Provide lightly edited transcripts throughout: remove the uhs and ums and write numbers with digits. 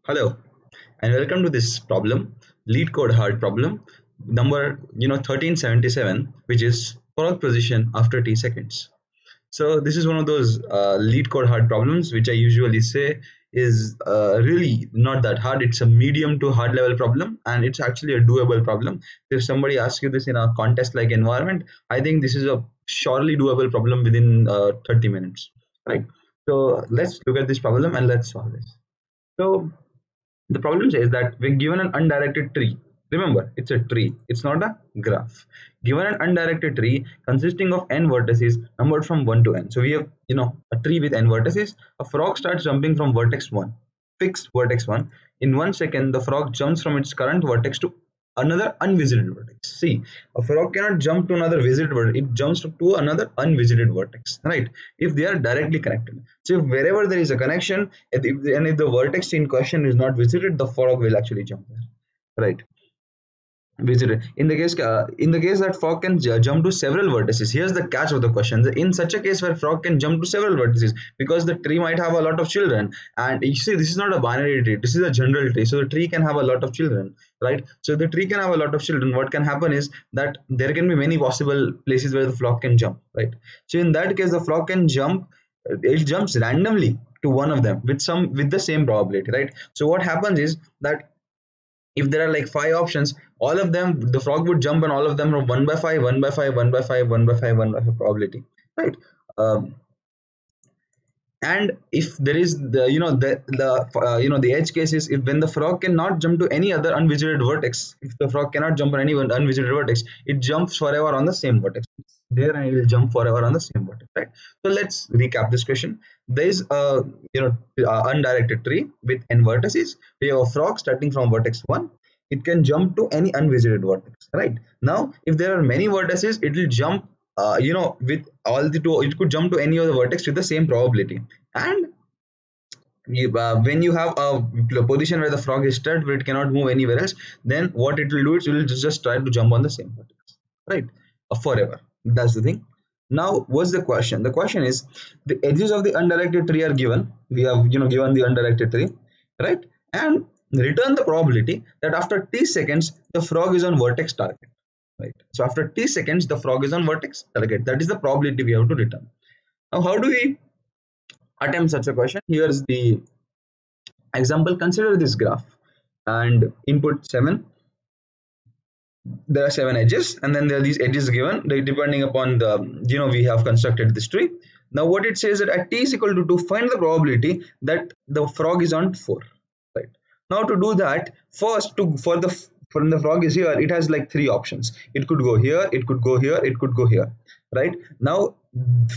Hello and welcome to this problem, lead code hard problem number 1377, which is frog position after t seconds. So this is one of those lead code hard problems which I usually say is really not that hard. It's a medium to hard level problem and it's actually a doable problem. If somebody asks you this in a contest like environment, I think this is a surely doable problem within 30 minutes, right? So let's look at this problem and let's solve this. So the problem says that we're given an undirected tree. Remember, it's a tree, it's not a graph. Given an undirected tree consisting of n vertices numbered from 1 to n. So we have, a tree with n vertices. A frog starts jumping from vertex 1, fixed vertex 1. In 1 second, the frog jumps from its current vertex to another unvisited vertex. See, a frog cannot jump to another visited vertex, it jumps to another unvisited vertex, right? If they are directly connected. So if wherever there is a connection, and if the vertex in question is not visited, the frog will actually jump there, right? Visited. In the case that frog can jump to several vertices. Here's the catch of the question. In such a case where frog can jump to several vertices, because the tree might have a lot of children, and you see this is not a binary tree, this is a general tree, so the tree can have a lot of children, right? So the tree can have a lot of children. What can happen is that there can be many possible places where the frog can jump, right? So in that case the frog can jump, it jumps randomly to one of them with the same probability, right? So what happens is that if there are like five options, all of them the frog would jump on all of them from 1 by 5, 1 by 5, 1 by 5, 1 by 5, 1 by 5 probability, right? um, and if there is the edge case is if when the frog cannot jump to any other unvisited vertex, if the frog cannot jump on any one unvisited vertex, it jumps forever on the same vertex there, and it will jump forever on the same vertex, right? So let's recap this question. There is a undirected tree with n vertices. We have a frog starting from vertex 1. It can jump to any unvisited vertex, right? Now if there are many vertices, it will jump with all the two, it could jump to any of the vertex with the same probability. And when you have a position where the frog is stuck, where it cannot move anywhere else, then what it will do is it will just try to jump on the same vertex, right? Forever. That's the thing. Now what's the question? The question is, the edges of the undirected tree are given. We have given the undirected tree, right? And return the probability that after t seconds the frog is on vertex target, right? So after t seconds the frog is on vertex target. That is the probability we have to return. Now how do we attempt such a question? Here's the example. Consider this graph and input 7. There are 7 edges, and then there are these edges given depending upon the we have constructed this tree. Now what it says that at t is equal to 2, find the probability that the frog is on 4, right? Now to do that, first to for the when the frog is here, it has like 3 options. It could go here, it could go here, it could go here, right? Now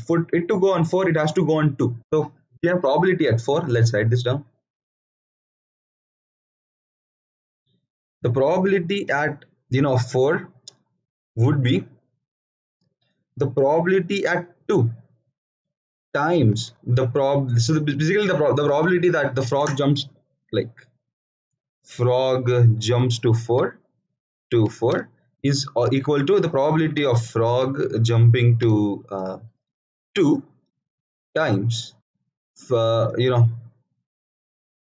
for it to go on 4, it has to go on 2. So we have probability at 4. Let's write this down. The probability at 4 would be the probability at 2 times the basically the probability that the frog jumps, like frog jumps to 4 is equal to the probability of frog jumping to 2 times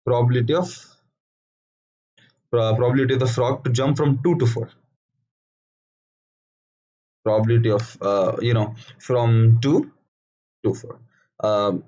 probability of probability of the frog to jump from 2 to 4. Probability of from 2 to 4. um,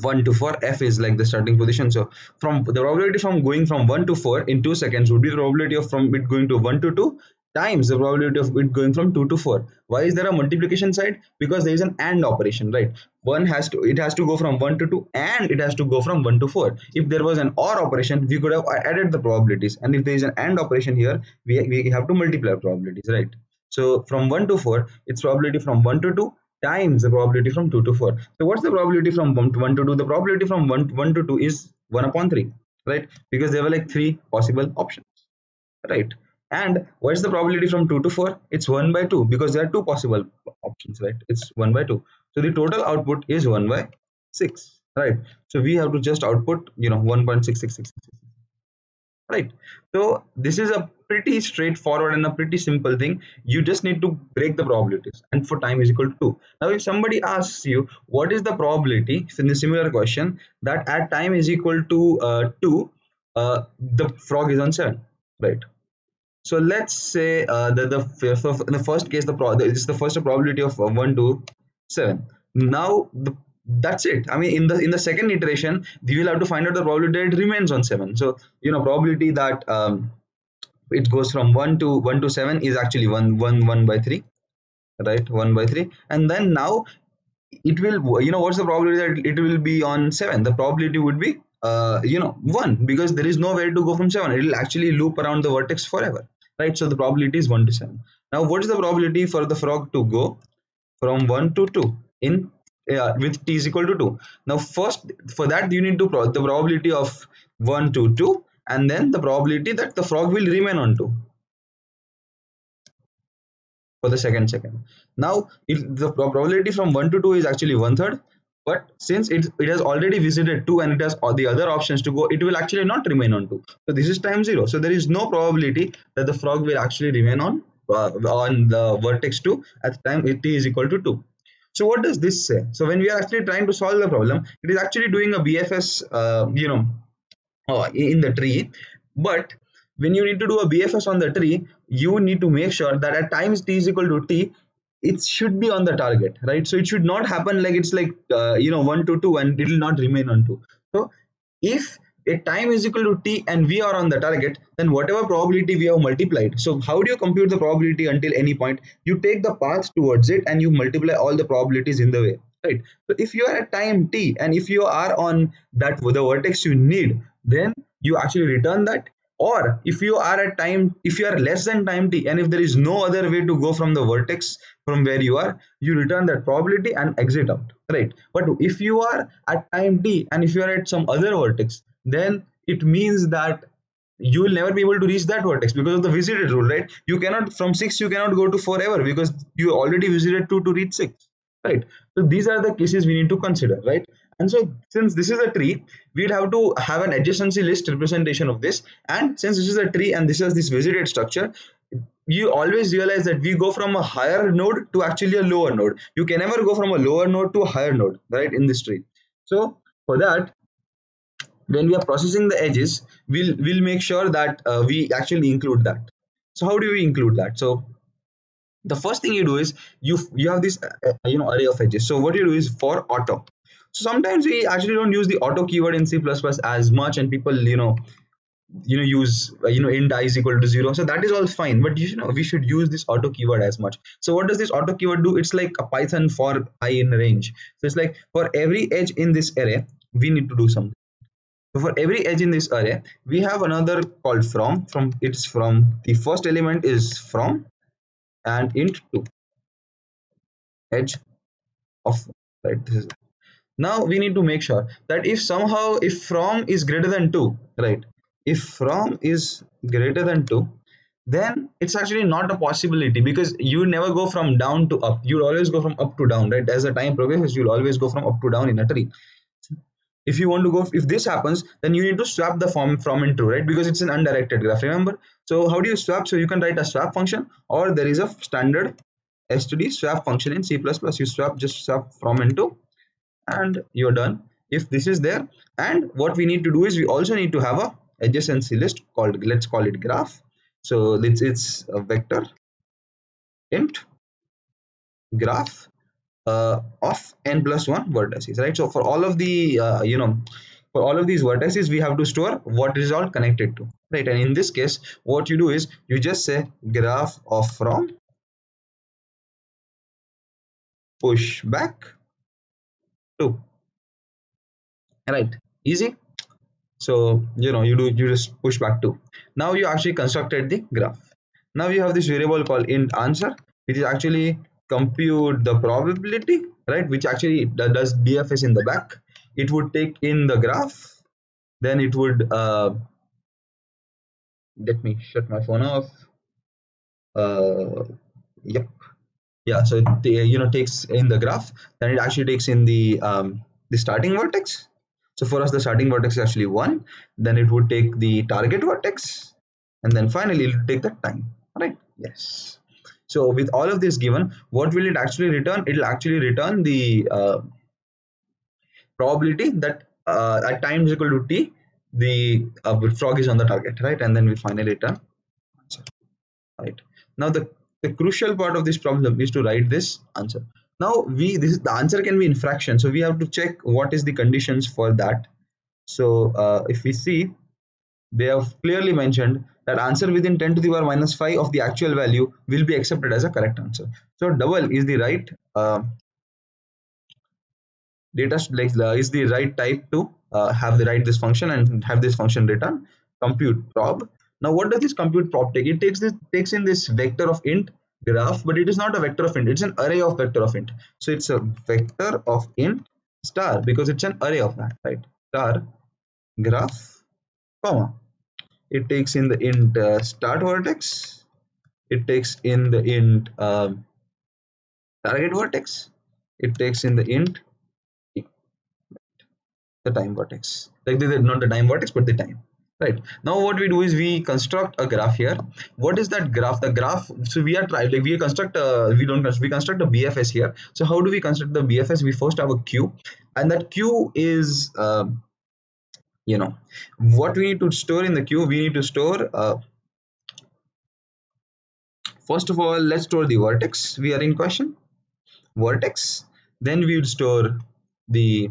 1 to 4, f is like the starting position. So from the probability from going from 1 to 4 in 2 seconds would be the probability of from it going to 1 to 2 times the probability of it going from 2 to 4. Why is there a multiplication side? Because there is an and operation, right? It has to go from 1 to 2 and it has to go from 1 to 4. If there was an or operation, we could have added the probabilities, and if there is an and operation here, we have to multiply probabilities, right? So from 1 to 4, it's probability from 1 to 2 times the probability from 2 to 4. So what's the probability from 1 to 2? The probability from 1 to 2 is 1 upon 3, right? Because there were like 3 possible options, right? And what's the probability from 2 to 4? It's 1 by 2, because there are 2 possible options, right? It's 1 by 2. So the total output is 1 by 6, right? So we have to just output 1.6666, right? So this is a pretty straightforward and a pretty simple thing. You just need to break the probabilities, and for time is equal to 2. Now if somebody asks you what is the probability in the similar question that at time is equal to 2, the frog is on 7, right? So let's say that in the first case, this is the first probability of 1 to 7. Now that's it. I mean, in the second iteration, we will have to find out the probability that it remains on 7. So probability that it goes from 1 to 7 is actually 1 by 3, right? 1 by 3. And then now it will, what's the probability that it will be on 7? The probability would be 1, because there is nowhere to go from 7. It will actually loop around the vertex forever, right? So the probability is 1 to 7. Now what is the probability for the frog to go from 1 to 2 in with t is equal to 2? Now first, for that you need to the probability of 1 to 2, and then the probability that the frog will remain on 2 for the second. Now the probability from 1 to 2 is actually 1/3, but since it has already visited 2 and it has all the other options to go, it will actually not remain on 2. So this is times 0. So there is no probability that the frog will actually remain on the vertex 2 at the time t is equal to 2. So what does this say? So when we are actually trying to solve the problem, it is actually doing a BFS, in the tree. But when you need to do a BFS on the tree, you need to make sure that at times t is equal to t, it should be on the target, right? So it should not happen like it's like 1 to 2 and it will not remain on 2. So if a time is equal to t and we are on the target, then whatever probability we have multiplied, so how do you compute the probability until any point? You take the path towards it and you multiply all the probabilities in the way, right? So if you are at time t and if you are on that the vertex you need, then you actually return that. Or if you are at time, if you are less than time t and if there is no other way to go from the vertex from where you are, you return that probability and exit out, right? But if you are at time t and if you are at some other vertex, then it means that you will never be able to reach that vertex because of the visited rule, right? You cannot, from 6 you cannot go to 4 ever because you already visited 2 to reach 6, right? So these are the cases we need to consider, right? And so since this is a tree, we'd have to have an adjacency list representation of this. And since this is a tree and this is this visited structure, you always realize that we go from a higher node to actually a lower node. You can never go from a lower node to a higher node, right, in this tree. So for that, when we are processing the edges, we'll make sure that we actually include that. So how do we include that? So the first thing you do is you have this array of edges. So what you do is for auto. So sometimes we actually don't use the auto keyword in C++ as much, and people use int I is equal to 0. So that is all fine, but we should use this auto keyword as much. So what does this auto keyword do? It's like a Python for I in range. So it's like for every edge in this array, we need to do something. So for every edge in this array, we have another called from. It's from the first element is from and int 2 edge of, right? This is it. Now we need to make sure that if from is greater than 2, right? If from is greater than 2, then it's actually not a possibility because you never go from down to up. You always go from up to down, right? As the time progresses, you'll always go from up to down in a tree. If you want to go, if this happens, then you need to swap the from and true, right? Because it's an undirected graph, remember? So how do you swap? So you can write a swap function, or there is a standard std swap function in C++. You just swap from into, and you're done. If this is there, and what we need to do is we also need to have a adjacency list called, let's call it graph. So it's a vector int graph of n plus 1 vertices, right? So for all of the for all of these vertices, we have to store what is all connected to, right? And in this case, what you do is you just say graph of from push back to, right? Easy. So you just push back to. Now you actually constructed the graph. Now you have this variable called int answer, which is actually compute the probability, right? Which actually does BFS in the back. It would take in the graph, then it would let me shut my phone off. Yep. Yeah. So it takes in the graph, then it actually takes in the starting vertex. So for us, the starting vertex is actually 1. Then it would take the target vertex, and then finally it will take the time, right? Yes. So with all of this given, what will it actually return? It will actually return the probability that at time is equal to t, the frog is on the target, right? And then we finally return answer, right? Now the crucial part of this problem is to write this answer. Now the answer can be in fraction, so we have to check what is the conditions for that. So if we see, they have clearly mentioned that answer within 10 to the power minus 5 of the actual value will be accepted as a correct answer. So double is the right is the right type to have the write this function and have this function return compute prob. Now what does this compute prob take? It takes in this vector of int graph, but it is not a vector of int, it's an array of vector of int. So it's a vector of int star because it's an array of that, right? Star graph comma, it takes in the int start vertex, it takes in the int target vertex, it takes in the int the time vertex, like not the time vertex but the time, right? Now what we do is we construct a graph here. What is that graph? The graph, so we are trying, like we construct we construct a bfs here. So how do we construct the bfs? We first have a queue, and that queue is you know, what we need to store in the queue. We need to store first of all, let's store the vertex we are in question, vertex. Then we would store the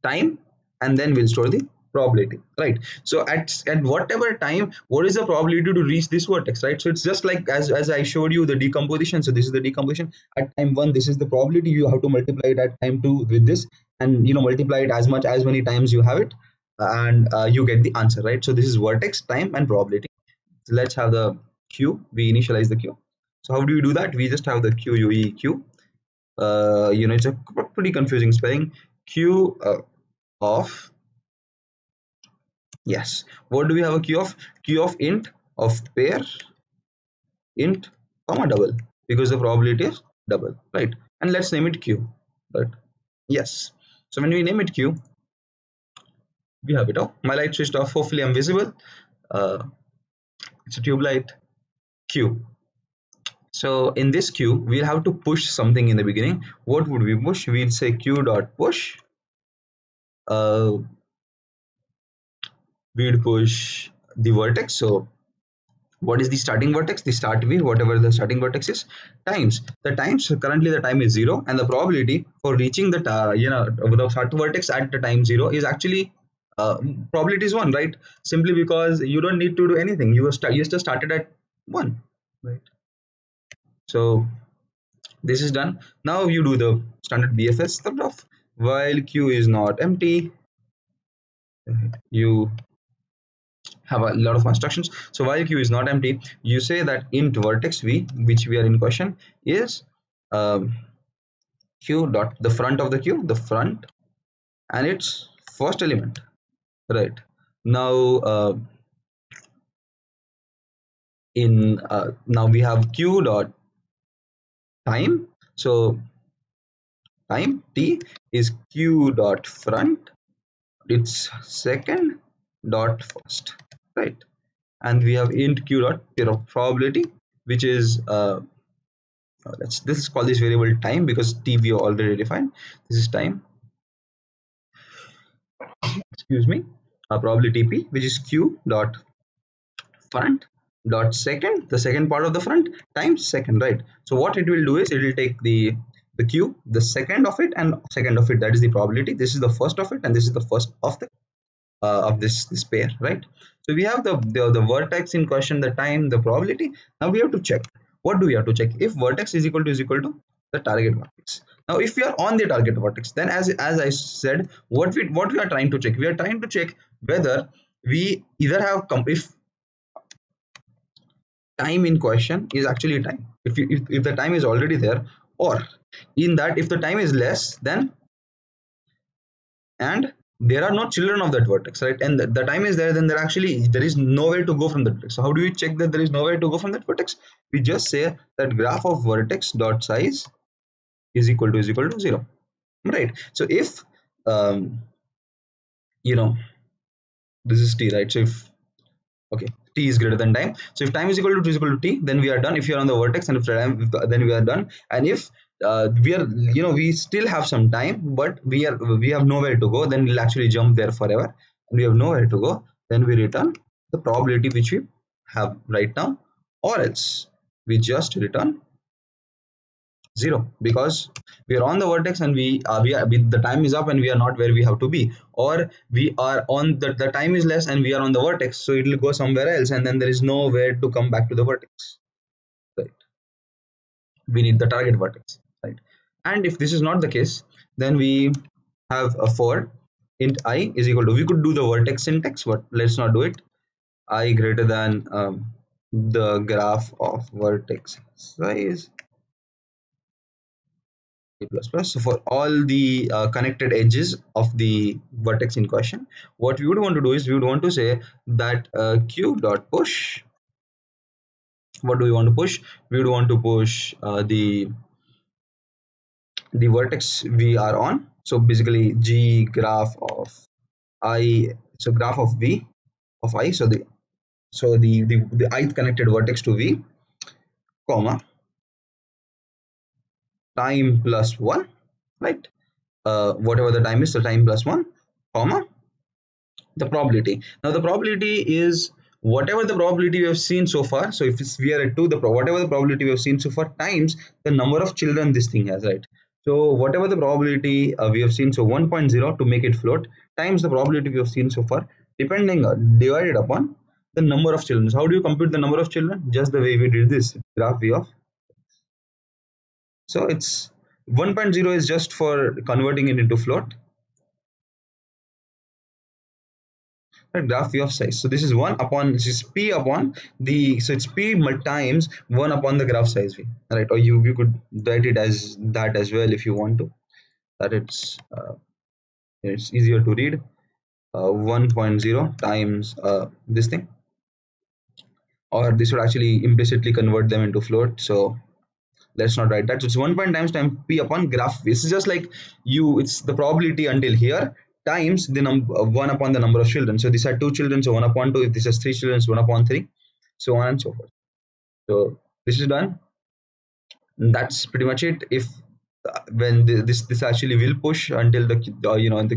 time, and then we'll store the probability, right? So at whatever time, what is the probability to reach this vertex, right? So it's just like as I showed you the decomposition. So this is the decomposition at time 1, this is the probability. You have to multiply it at time 2 with this, and multiply it as many times you have it, and you get the answer, right? So this is vertex, time, and probability. So let's have the queue. We initialize the queue. So how do we do that? We just have the queue. It's a pretty confusing spelling. Queue of, yes, what do we have a queue of? Queue of int of pair int comma double, because the probability is double, right? And let's name it q, right? Yes. So when we name it q, we have it. Oh, my light switched off, hopefully I'm visible. It's a tube light q. So in this queue, we'll have to push something in the beginning. What would we push? We'll say q dot push. We'd push the vertex. So what is the starting vertex? The start v, whatever the starting vertex is, times the times. So currently the time is 0, and the probability for reaching the the start vertex at the time 0 is actually probability is 1, right? Simply because you don't need to do anything. You just started at 1, right? So this is done. Now you do the standard BFS stuff. While queue is not empty, you have a lot of instructions. So while queue is not empty, you say that int vertex v, which we are in question, is q dot the front of the queue, the front, and its first element, right? Now now we have q dot time. So time t is q dot front, its second dot first, right? And we have int q dot probability, which is this is called this variable time because t we already defined. This is time, excuse me, probability p, which is q dot front dot second, the second part of the front, times second, right? So what it will do is it will take the q, the second of it, and second of it, that is the probability. This is the first of it, and this is the first of the of this pair, right? So we have the vertex in question, the time, the probability. Now we have to check. What do we have to check? If vertex is equal to the target vertex. Now if we are on the target vertex, then as I said, what we are trying to check, we are trying to check whether we either have if time in question is actually time, if the time is already there, or in that if the time is less than, and there are no children of that vertex, right? And the time is there, then there is nowhere to go from that vertex. So how do we check that there is nowhere to go from that vertex? We just say that graph of vertex dot size is equal to 0, right? So if this is t, right? So if okay, t is greater than time, so if time is equal to t, then we are done. If you are on the vertex, and if time, then we are done. And if we are we still have some time, but we have nowhere to go, then we'll actually jump there forever. and we have nowhere to go, then we return the probability which we have right now, or else we just return 0 because we are on the vertex and the time is up and we are not where we have to be, or we are on the time is less and we are on the vertex, so it will go somewhere else and then there is nowhere to come back to the vertex, right? We need the target vertex, right? And if this is not the case, then we have a for int I is equal to, we could do the vertex syntax, but let's not do it. I greater than the graph of vertex size a plus plus. So for all the connected edges of the vertex in question, what we would want to do is we would want to say that q dot push. What do we want to push? We would want to push the vertex we are on. So basically g graph of I, so graph of v of I, so the ith connected vertex to v, comma, time plus 1, right? Whatever the time is, the time plus 1, comma, the probability. Now the probability is whatever the probability we have seen so far. So if we are at 2, whatever the probability we have seen so far times the number of children this thing has, right? So whatever the probability we have seen, so 1.0 to make it float, times the probability we have seen so far, depending divided upon the number of children. So how do you compute the number of children? Just the way we did this graph v of. So it's 1.0 is just for converting it into float, right? Graph v of size. So this is 1 upon, this is p upon the, so it's p times 1 upon the graph size v, right? Or you could write it as that as well if you want to, that it's easier to read. 1.0 times this thing, or this would actually implicitly convert them into float, so let's not write that. So it's 1 point times time p upon graph. This is just like it's the probability until here times the 1 upon the number of children. So these are 2 children, so 1 upon 2. If this is 3 children, so 1 upon 3, so on and so forth. So this is done. And that's pretty much it. If when this actually will push until the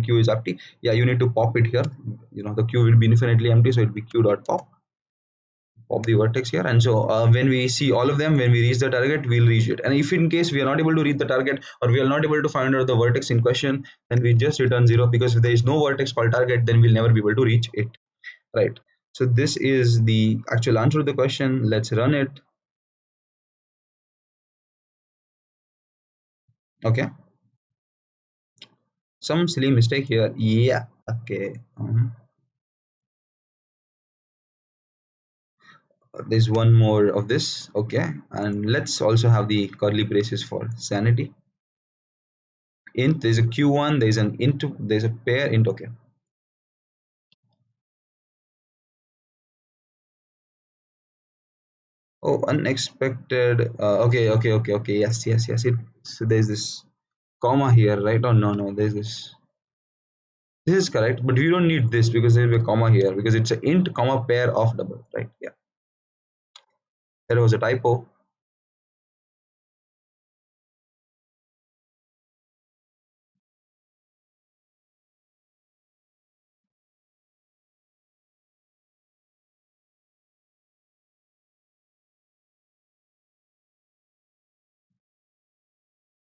queue is empty, yeah, you need to pop it here. The queue will be infinitely empty, so it'll be q dot pop of the vertex here, and so when we see all of them, when we reach the target, we'll reach it. And if in case we are not able to reach the target, or we are not able to find out the vertex in question, then we just return 0, because if there is no vertex called target, then we'll never be able to reach it, right? So this is the actual answer to the question. Let's run it. Okay, some silly mistake here, yeah. Okay, there's one more of this. Okay, and let's also have the curly braces for sanity. Int, there's a q1, there's an int, there's a pair int. Okay, oh, unexpected. Okay. Yes. So there's this comma here, right? Oh, no. There's this. This is correct, but we don't need this because there'll be a comma here because it's an int comma pair of double, right? Yeah. There was a typo.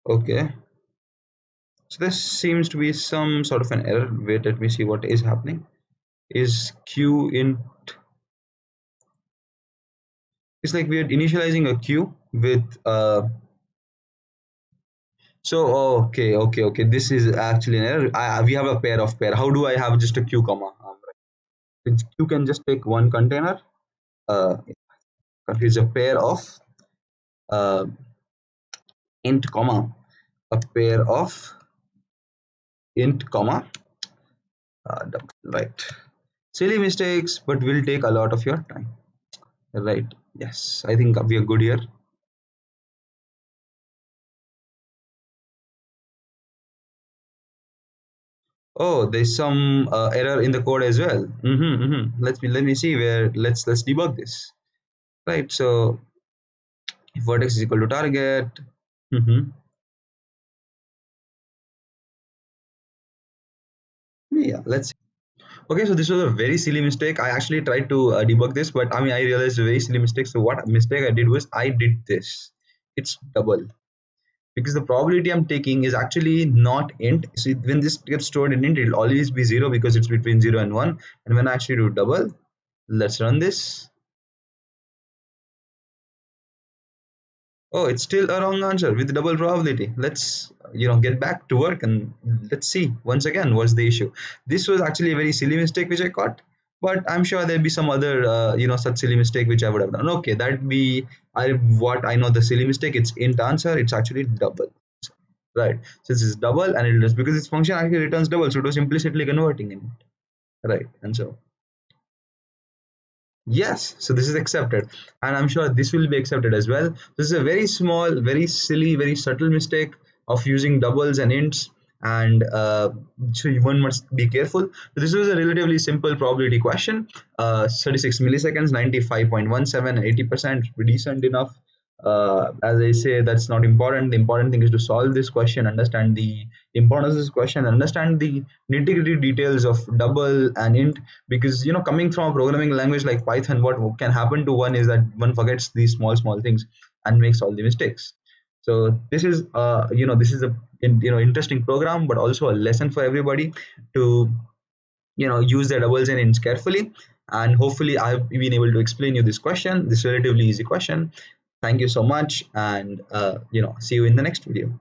Okay. So there seems to be some sort of an error. Wait, let me see what is happening. Is q int? It's like we're initializing a queue with so okay. This is actually an error. We have a pair of pair. How do I have just a q comma? You can just take one container. Uh, is a pair of uh, int comma a pair of int comma right. Silly mistakes, but will take a lot of your time, right? Yes, I think we are good here. Oh, there's some error in the code as well. Let me see where. Let's debug this, right? So if vertex is equal to target. Mm-hmm. Yeah, let's see. Okay, so this was a very silly mistake. I actually tried to debug this, but I mean, I realized a very silly mistake. So what mistake I did was I did this. It's double because the probability I'm taking is actually not int. So when this gets stored in int, it'll always be zero because it's between 0 and 1. And when I actually do double, let's run this. Oh, it's still a wrong answer with double probability. Let's get back to work and let's see once again what's the issue. This was actually a very silly mistake which I caught, but I'm sure there'll be some other such silly mistake which I would have done. Okay, that be what I know the silly mistake. It's int answer. It's actually double. Right. Since it's double and it is because its function actually returns double, so it was implicitly converting in it. Right. And so yes, so this is accepted, and I'm sure this will be accepted as well. This is a very small, very silly, very subtle mistake of using doubles and ints, and so one must be careful. So this was a relatively simple probability question. 36 milliseconds, 95.17, 80%, decent enough. As I say, that's not important. The important thing is to solve this question, understand the importance of this question, understand the nitty-gritty details of double and int, because coming from a programming language like Python, what can happen to one is that one forgets these small things and makes all the mistakes. So this is a interesting program, but also a lesson for everybody to use their doubles and ints carefully. And hopefully I've been able to explain you this question, this relatively easy question. Thank you so much, and see you in the next video.